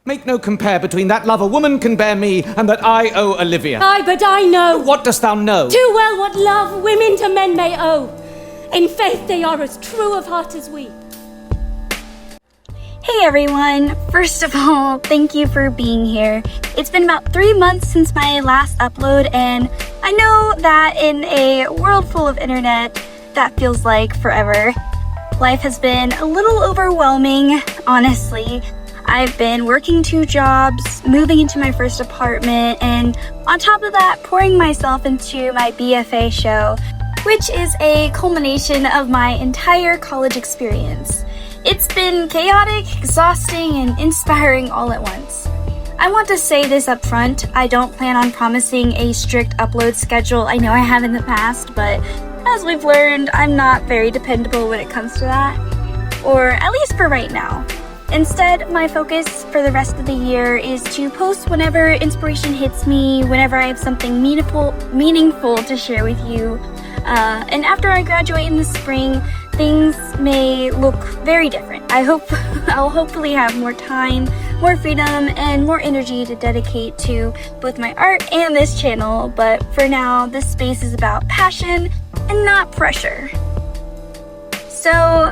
Make no compare between that love a woman can bear me and that I owe Olivia. Aye, but I know. What dost thou know? Too well what love women to men may owe. In faith they are as true of heart as we. Hey everyone! First of all, thank you for being here. It's been about 3 months since my last upload, and I know that in a world full of internet, that feels like forever. Life has been a little overwhelming, honestly. I've been working 2 jobs, moving into my first apartment, and on top of that, pouring myself into my BFA show, which is a culmination of my entire college experience. It's been chaotic, exhausting, and inspiring all at once. I want to say this up front, I don't plan on promising a strict upload schedule. I know I have in the past, but as we've learned, I'm not very dependable when it comes to that, or at least for right now. Instead, my focus for the rest of the year is to post whenever inspiration hits me, whenever I have something meaningful to share with you. And after I graduate in the spring, things may look very different. I'll hopefully have more time, more freedom, and more energy to dedicate to both my art and this channel, but for now, this space is about passion and not pressure. So,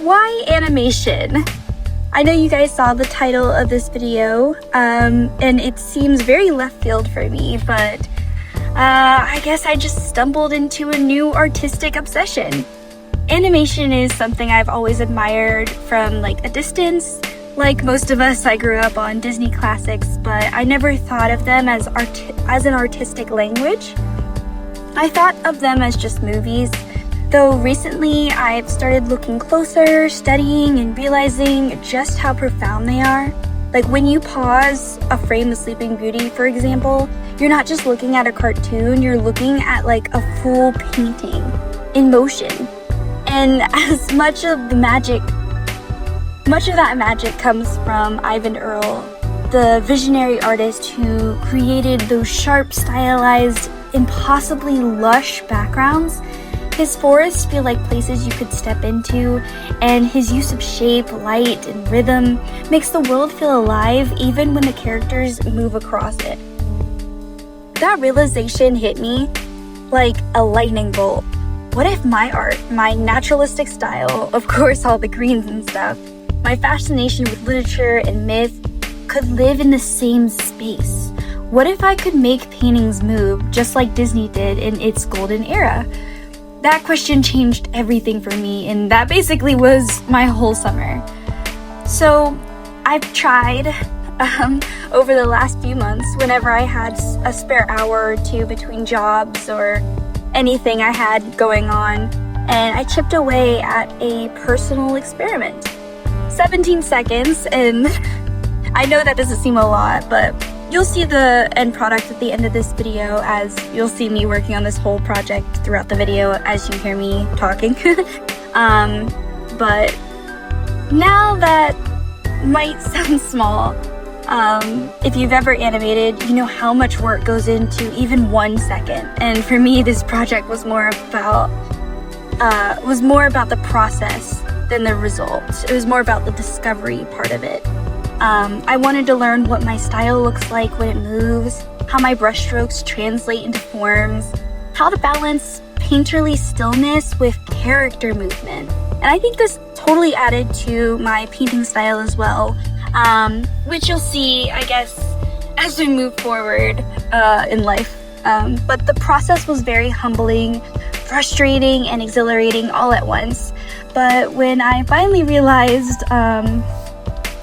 why animation? I know you guys saw the title of this video, and it seems very left field for me, but I guess I just stumbled into a new artistic obsession. Animation is something I've always admired from like a distance. Like most of us, I grew up on Disney classics, but I never thought of them as an artistic language. I thought of them as just movies, though recently I've started looking closer, studying, and realizing just how profound they are. Like when you pause a frame of Sleeping Beauty, for example, you're not just looking at a cartoon, you're looking at like a full painting in motion. And as much of that magic comes from Ivan Earle, the visionary artist who created those sharp, stylized, impossibly lush backgrounds. His forests feel like places you could step into, and his use of shape, light, and rhythm makes the world feel alive even when the characters move across it. That realization hit me like a lightning bolt. What if my art, my naturalistic style, of course all the greens and stuff, my fascination with literature and myth, could live in the same space? What if I could make paintings move just like Disney did in its golden era? That question changed everything for me, and that basically was my whole summer. So I've tried over the last few months, whenever I had a spare hour or two between jobs or anything I had going on, and I chipped away at a personal experiment. 17 seconds, and I know that doesn't seem a lot, but you'll see the end product at the end of this video, as you'll see me working on this whole project throughout the video as you hear me talking. But now that might sound small, if you've ever animated, you know how much work goes into even 1 second. And for me, this project was more about the process than the result. It was more about the discovery part of it. I wanted to learn what my style looks like when it moves, how my brushstrokes translate into forms, how to balance painterly stillness with character movement. And I think this totally added to my painting style as well, which you'll see, I guess, as we move forward in life. But the process was very humbling, frustrating, and exhilarating all at once. But when I finally realized,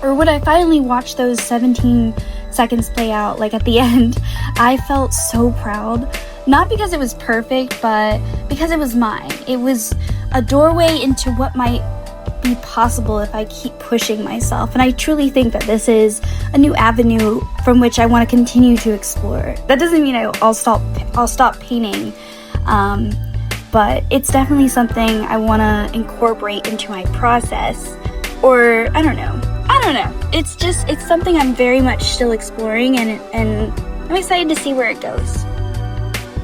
or when I finally watched those 17 seconds play out, like at the end, I felt so proud. Not because it was perfect, but because it was mine. It was a doorway into what might be possible if I keep pushing myself. And I truly think that this is a new avenue from which I want to continue to explore. That doesn't mean I'll stop painting, but it's definitely something I want to incorporate into my process. Or I don't know. It's something I'm very much still exploring, and I'm excited to see where it goes.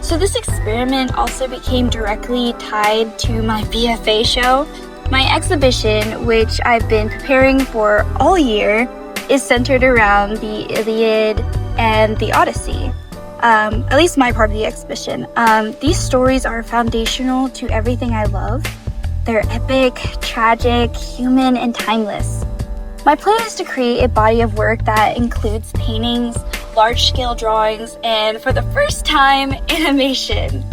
So this experiment also became directly tied to my BFA show. My exhibition, which I've been preparing for all year, is centered around the Iliad and the Odyssey. At least my part of the exhibition. These stories are foundational to everything I love. They're epic, tragic, human, and timeless. My plan is to create a body of work that includes paintings, large-scale drawings, and for the first time, animation.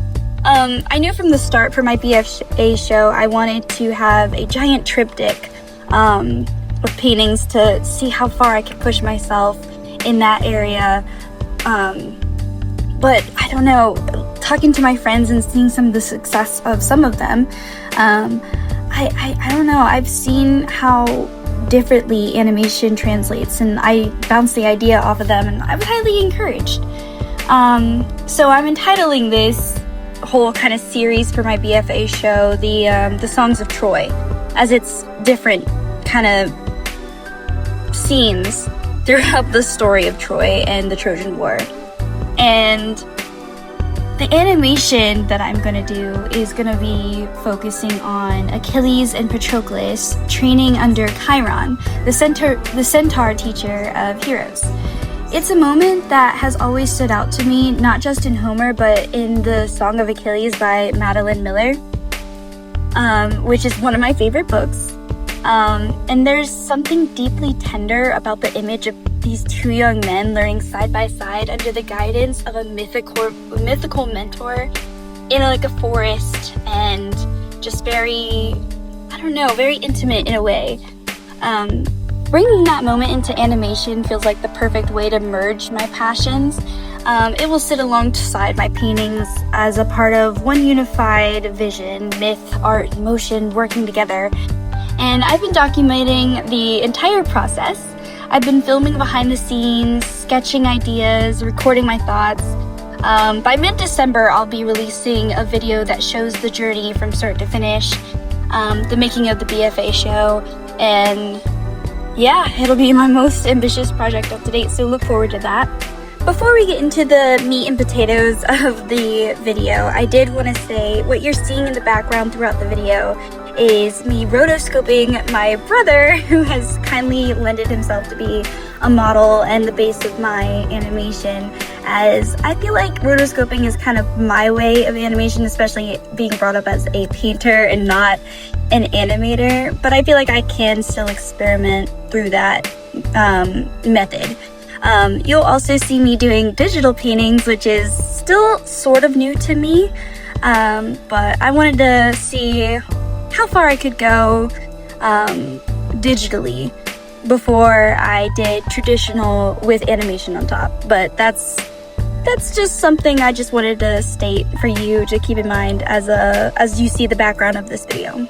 I knew from the start for my BFA show I wanted to have a giant triptych with paintings to see how far I could push myself in that area. But I don't know, talking to my friends and seeing some of the success of some of them, I don't know, I've seen how differently animation translates, and I bounced the idea off of them, and I was highly encouraged. So I'm entitling this whole kind of series for my BFA show the Songs of Troy, as it's different kind of scenes throughout the story of Troy and the Trojan War. And the animation that I'm going to do is going to be focusing on Achilles and Patroclus training under Chiron, the centaur teacher of heroes. It's a moment that has always stood out to me, not just in Homer, but in the Song of Achilles by Madeline Miller, which is one of my favorite books. And there's something deeply tender about the image of these two young men learning side by side under the guidance of a mythical mentor in a forest, and just very, very intimate in a way. Bringing that moment into animation feels like the perfect way to merge my passions. It will sit alongside my paintings as a part of one unified vision, myth, art, and motion working together. And I've been documenting the entire process. I've been filming behind the scenes, sketching ideas, recording my thoughts. By mid-December, I'll be releasing a video that shows the journey from start to finish, the making of the BFA show, and yeah, it'll be my most ambitious project up to date, so look forward to that. Before we get into the meat and potatoes of the video, I did want to say what you're seeing in the background throughout the video is me rotoscoping my brother, who has kindly lended himself to be a model and the base of my animation, as I feel like rotoscoping is kind of my way of animation, especially being brought up as a painter and not an animator, but I feel like I can still experiment through that method. You'll also see me doing digital paintings, which is still sort of new to me, but I wanted to see how far I could go digitally before I did traditional with animation on top. But that's just something I just wanted to state for you to keep in mind as you see the background of this video.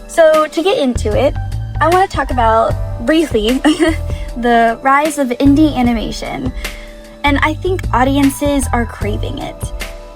So to get into it, I want to talk about briefly the rise of indie animation, and I think audiences are craving it.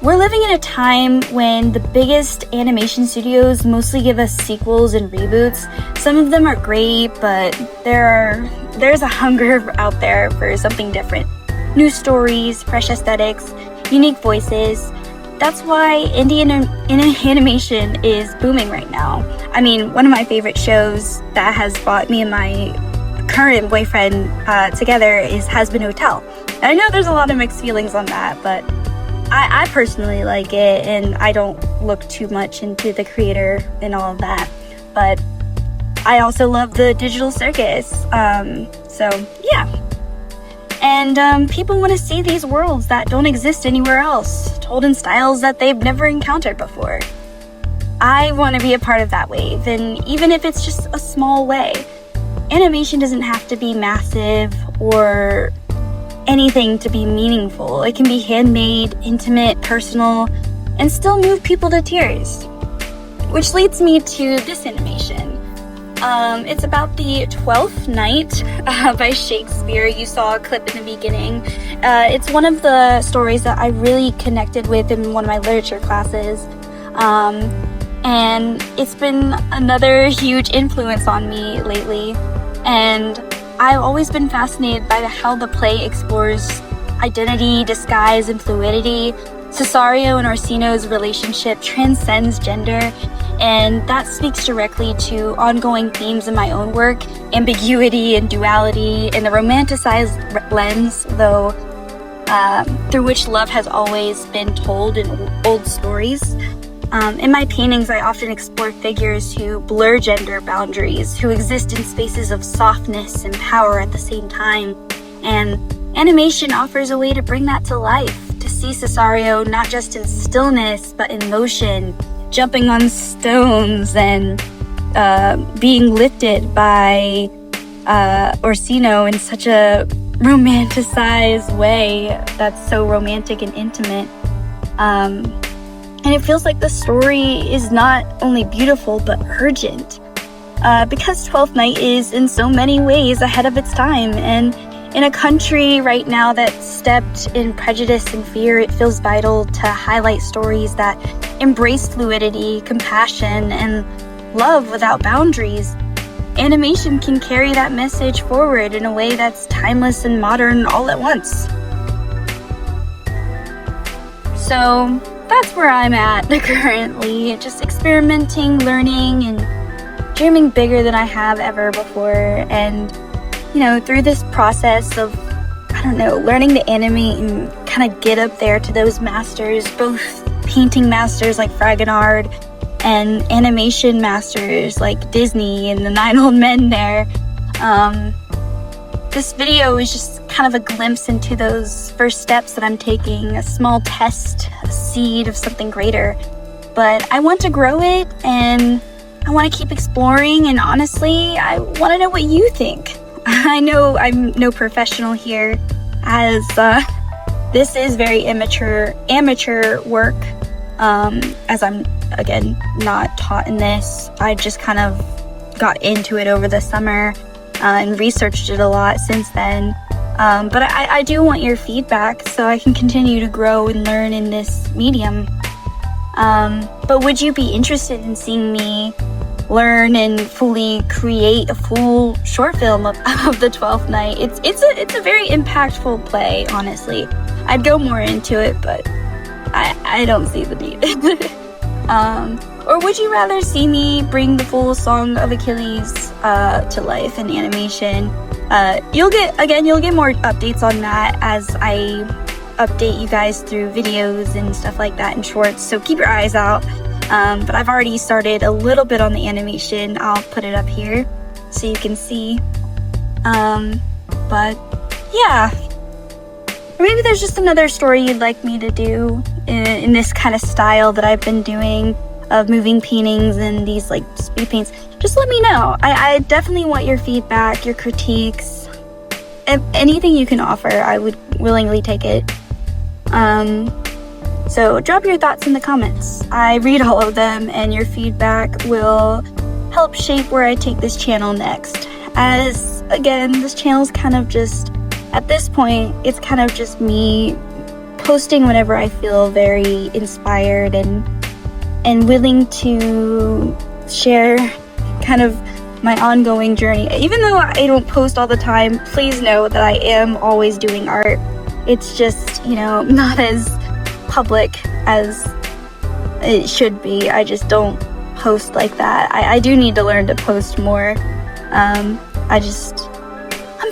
We're living in a time when the biggest animation studios mostly give us sequels and reboots. Some of them are great, but there's a hunger out there for something different. New stories, fresh aesthetics, unique voices. That's why indie animation is booming right now. I mean, one of my favorite shows that has brought me and my current boyfriend together is Has Been Hotel. And I know there's a lot of mixed feelings on that, but I personally like it, and I don't look too much into the creator and all of that. But I also love the digital circus. So yeah. And people want to see these worlds that don't exist anywhere else, told in styles that they've never encountered before. I want to be a part of that wave, and even if it's just a small way. Animation doesn't have to be massive or anything to be meaningful. It can be handmade, intimate, personal, and still move people to tears. Which leads me to this animation. It's about the Twelfth Night by Shakespeare. You saw a clip in the beginning. It's one of the stories that I really connected with in one of my literature classes. And it's been another huge influence on me lately. And I've always been fascinated by how the play explores identity, disguise, and fluidity. Cesario and Orsino's relationship transcends gender, And that speaks directly to ongoing themes in my own work, ambiguity and duality, and the romanticized lens, though, through which love has always been told in old stories. In my paintings, I often explore figures who blur gender boundaries, who exist in spaces of softness and power at the same time. And animation offers a way to bring that to life, to see Cesario not just in stillness, but in motion, jumping on stones and being lifted by Orsino in such a romanticized way that's so romantic and intimate. And it feels like the story is not only beautiful, but urgent. Because Twelfth Night is in so many ways ahead of its time, and in a country right now that's steeped in prejudice and fear, it feels vital to highlight stories that embrace fluidity, compassion, and love without boundaries. Animation can carry that message forward in a way that's timeless and modern all at once. So that's where I'm at currently, just experimenting, learning, and dreaming bigger than I have ever before. And through this process of, learning to animate and kind of get up there to those masters, both painting masters like Fragonard and animation masters like Disney and the 9 Old Men there. This video is just kind of a glimpse into those first steps that I'm taking, a small test, a seed of something greater. But I want to grow it, and I want to keep exploring, and honestly, I want to know what you think. I know I'm no professional here, as this is very amateur work, as I'm, again, not taught in this. I just kind of got into it over the summer and researched it a lot since then. But I do want your feedback so I can continue to grow and learn in this medium. But would you be interested in seeing me learn and fully create a full short film of the 12th Night? It's a very impactful play, honestly. I'd go more into it, but I don't see the need. Or would you rather see me bring the full Song of Achilles to life in animation? You'll get more updates on that as I update you guys through videos and stuff like that in shorts, so keep your eyes out. But I've already started a little bit on the animation. I'll put it up here so you can see. But yeah, or maybe there's just another story you'd like me to do in this kind of style that I've been doing, of moving paintings and these like speed paints. Just let me know. I definitely want your feedback, your critiques, anything you can offer. I would willingly take it. So drop your thoughts in the comments. I read all of them, and your feedback will help shape where I take this channel next. As, again, this channel's kind of just, at this point, it's kind of just me posting whenever I feel very inspired and willing to share kind of my ongoing journey. Even though I don't post all the time, please know that I am always doing art. It's just, not as public as it should be. I just don't post like that. I do need to learn to post more. I'm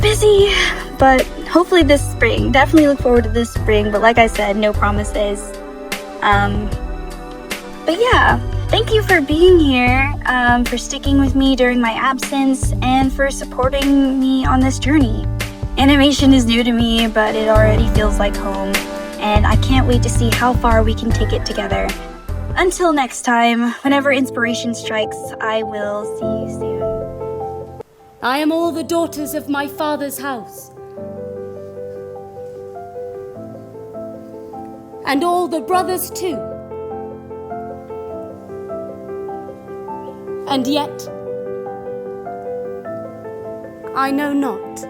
busy, but hopefully this spring. Definitely look forward to this spring, but like I said, no promises. But yeah, thank you for being here, for sticking with me during my absence, and for supporting me on this journey. Animation is new to me, but it already feels like home, and I can't wait to see how far we can take it together. Until next time, whenever inspiration strikes, I will see you soon. I am all the daughters of my father's house, and all the brothers too. And yet, I know not.